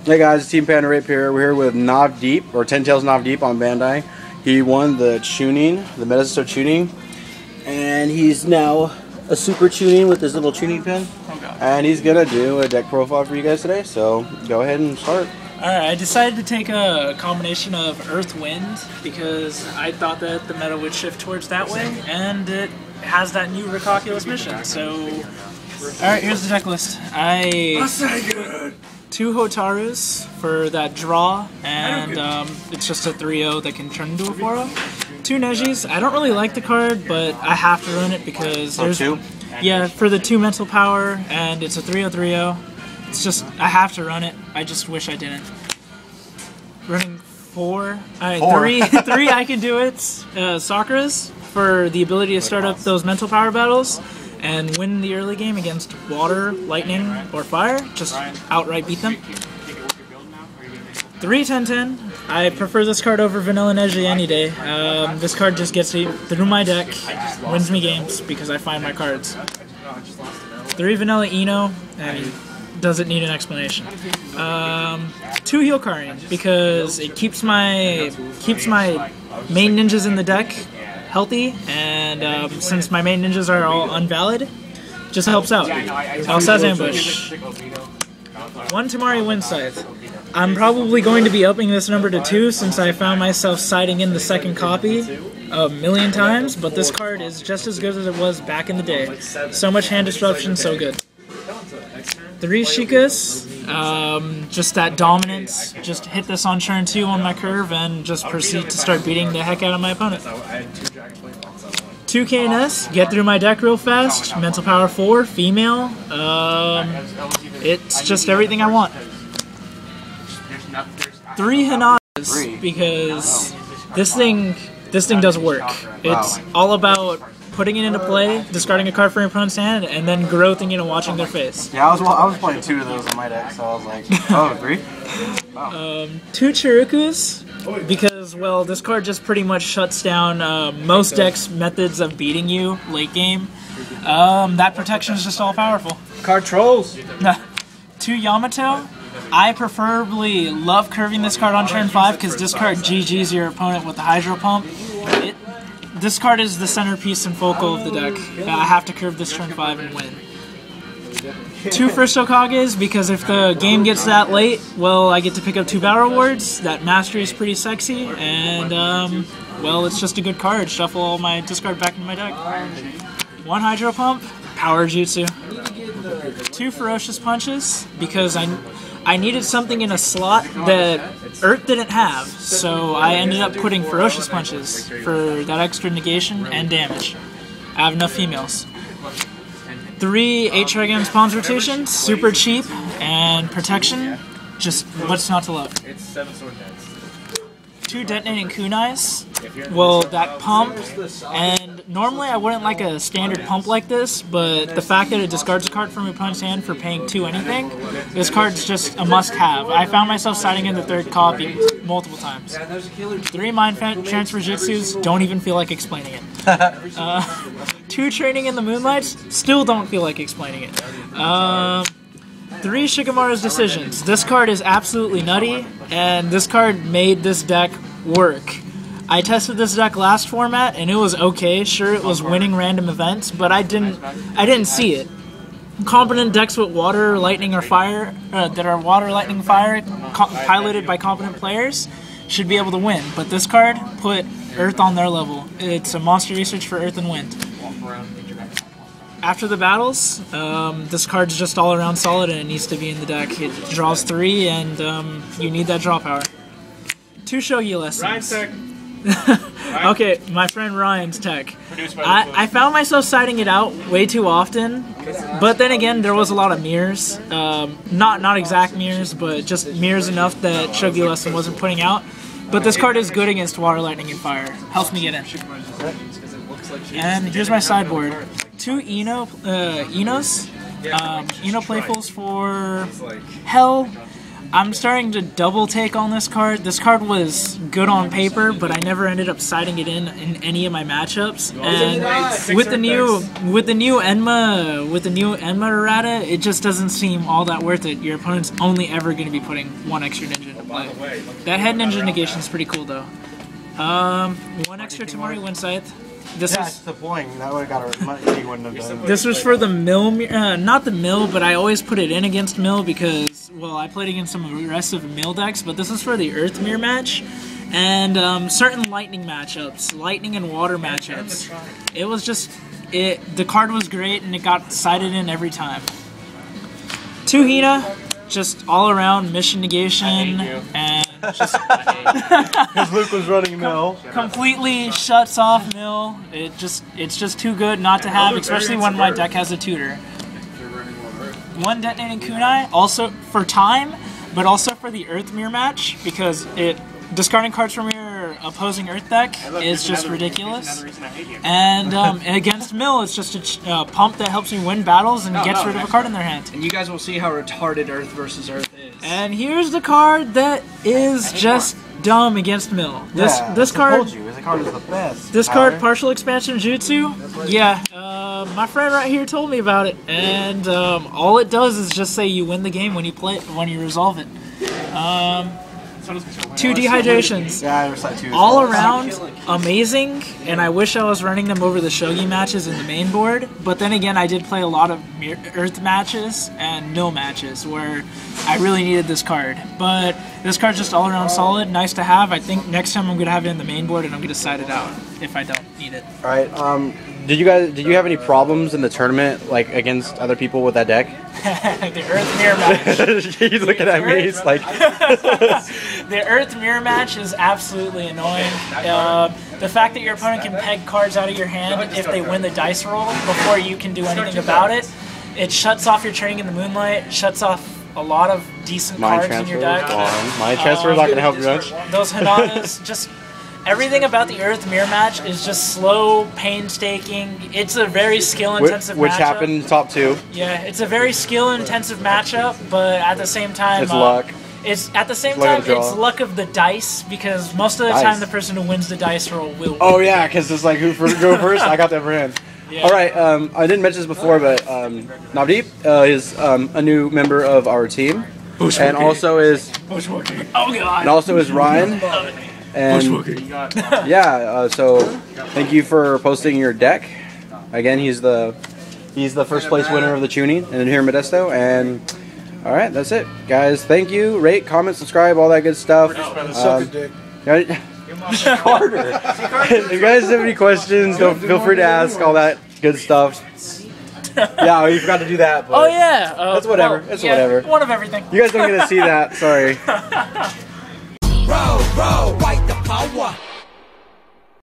Hey guys, Team Panorate here. We're here with Navdeep, or 10TailsNavdeep on Bandai. He won the Chunnin, the modesto tuning, and he's now a super tuning with his little tuning pin. And he's gonna do a deck profile for you guys today, so go ahead and start. Alright, I decided to take a combination of Earth Wind because I thought that the meta would shift towards that way, and it has that new Rickoculous mission. So, alright, here's the deck list. Two Hotarus for that draw, and it's just a 3-0 that can turn into a 4-0. Two Nejis. I don't really like the card, but I have to run it because there's... Yeah, for the 2 mental power, and it's a 3-0-3-0. It's just, I have to run it. I just wish I didn't. Running 4. Alright, 3 I can do it. Sakura's for the ability to start up those mental power battles and win the early game against water, lightning, or fire. Just outright beat them. 3 10-10. I prefer this card over Vanilla Neji any day. This card just gets me through my deck, wins me games because I find my cards. 3 Vanilla Eno, and doesn't need an explanation. 2 Heal Karin because it keeps my main ninjas in the deck healthy, and since my main ninjas are all unvalid, just helps out. Alsa's Ambush. 1 Tamari Wind Scythe. I'm probably going to be upping this number to 2 since I found myself siding in the second copy a million times, but this card is just as good as it was back in the day. So much hand disruption, so good. 3 Shikas, just that dominance, just hit this on turn 2 on my curve and just proceed to start beating the heck out of my opponent. 2 KNS, get through my deck real fast, mental power 4, female, it's just everything I want. 3 Hanadas, because this thing does work. It's all about putting it into play, discarding a card from your opponent's hand, and then growthing it and watching their face. Yeah, I was playing 2 of those on my deck, so I was like, oh, 3? Wow. 2 Chirukus, because, well, this card just pretty much shuts down most decks' methods of beating you late game. That protection is just all powerful. Card trolls! 2 Yamato. I preferably love curving this card on turn 5 because this card GG's your opponent with the Hydro Pump. This card is the centerpiece and focal of the deck. I have to curve this turn 5 and win. 2 First Hokages, because if the game gets that late, well, I get to pick up 2 Battle Rewards. That Mastery is pretty sexy, and, well, it's just a good card. Shuffle all my discard back into my deck. 1 Hydro Pump, Power Jutsu. 2 Ferocious Punches, because I needed something in a slot that Earth didn't have, so I ended up putting Ferocious Punches for that extra negation and damage. I have enough females. 3 8-Trigon Spawns Rotation, super cheap, and protection, just what's not to love. 2 Detonating Kunais, well, that pump, and normally I wouldn't like a standard pump like this, but the fact that it discards a card from your opponent's hand for paying 2 anything, this card's just a must-have. I found myself siding in the 3rd copy multiple times. 3 Mind Transfer Jutsus, don't even feel like explaining it. 2 Training in the Moonlights, still don't feel like explaining it. 3 Shikamaru's Decisions. This card is absolutely nutty, and this card made this deck work. I tested this deck last format, and it was okay. Sure, it was winning random events, but I didn't see it. Competent decks with water, lightning, or fire that are water, lightning, fire, piloted by competent players should be able to win. But this card put Earth on their level. It's a monster research for Earth and Wind. After the battles, this card's just all around solid and it needs to be in the deck. It draws 3 and you need that draw power. 2 Shogi Lessons. Okay, my friend Ryan's tech. I found myself siding it out way too often, but then again, there was a lot of mirrors. Not exact mirrors, but just mirrors enough that Shogi Lesson wasn't putting out. But this card is good against water, lightning, and fire. Helps me get in. And here's my sideboard. 2 Enos. Eno Playfuls for Hell. I'm starting to double take on this card. This card was good on paper, but I never ended up siding it in any of my matchups. And with the new Enma errata, it just doesn't seem all that worth it. Your opponent's only ever going to be putting one extra ninja into play. That head ninja negation is pretty cool though. One extra Tamari Wind Scythe. That's the point. That would have got a he wouldn't have done. This was for the mill, not the mill, but I always put it in against mill because, well, I played against some aggressive mill decks, but this was for the Earth Mirror match and certain lightning matchups, lightning and water matchups. It was just, the card was great and it got sided in every time. 2 Hina, just all around mission negation and just because Luke was running mill. Completely shuts off mill. It's just too good not to have, especially when my deck has a tutor. 1 detonating kunai, also for time, but also for the Earth Mirror match because discarding cards from your opposing Earth deck is just ridiculous. And against mill, it's just a pump that helps me win battles and gets rid of a card in their hand. And you guys will see how retarded Earth versus Earth is. And here's the card that is just dumb against mill. This card. I told you, this card is the best. This card, partial expansion jutsu. Yeah, my friend right here told me about it, and all it does is just say you win the game when you play it, when you resolve it. 2 dehydrations. Yeah, I never saw 2. All around amazing, and I wish I was running them over the shogi matches in the main board, but then again I did play a lot of Earth matches and mill matches where I really needed this card. But this card's just all around solid, nice to have. I think next time I'm going to have it in the main board and I'm going to side it out if I don't need it. Alright, did you have any problems in the tournament, like against other people with that deck? The Earth Mirror match. He's looking at me, he's like... The Earth Mirror match is absolutely annoying. The fact that your opponent can peg cards out of your hand if they win the dice roll before you can do anything about it, it shuts off your Training in the Moonlight, shuts off a lot of decent cards in your deck. Mind transfer is not going to help you much. Those Hananas, just... Everything about the Earth Mirror match is just slow, painstaking. It's a very skill-intensive matchup. Which happened in top 2. Yeah, it's a very skill-intensive matchup, but at the same time... It's luck. It's luck of the dice, because most of the time the person who wins the dice roll will win. Oh yeah, because it's like, who go first? I got that for him. Yeah. Alright, I didn't mention this before, but Navdeep is a new member of our team. And also is... Bushwalking. Oh god! And also is Ryan. And yeah, so thank you for posting your deck. Again, he's the first place winner of the Chunnin and here in Modesto. And all right, that's it, guys. Thank you. Rate, comment, subscribe, all that good stuff. Carter. If you guys have any questions, feel free to ask. All that good stuff. Yeah, you forgot to do that. But oh yeah, that's whatever. That's whatever. One of everything. You guys don't get to see that. Sorry.